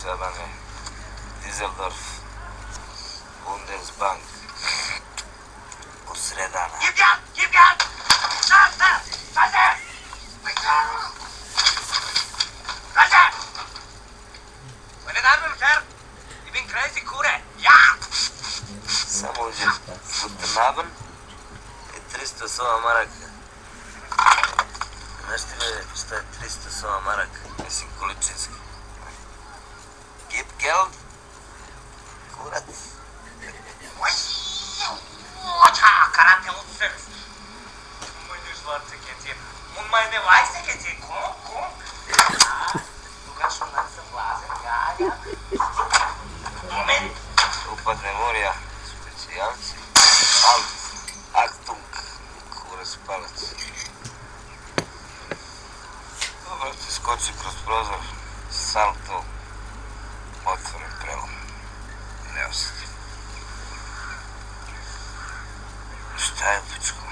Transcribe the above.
Džabane, Düsseldorf, Bundesbank, u sredana. Gib gas! Stop! Leute! Leute! Meine Damen und Herren, ich bin Crazy Kure. Ja! Samo uđe guten Abend i 300 sova maraka. Znaš ti me šta je 300 sova maraka? Mislim količinski. Gib Geld? Kurac. Karate utsır. Meine schwarze Kätzchen. Und meine weiße Kätzchen. Komm. Ja, du kannst schon langsam blasen. Ja. Moment. Upadne Morija, specijalci. Alt, Achtung, kurac palac. Dobro ti skoči kroz prozor, salto, otvoren prelom. Ne osjeti. Šta je pičko?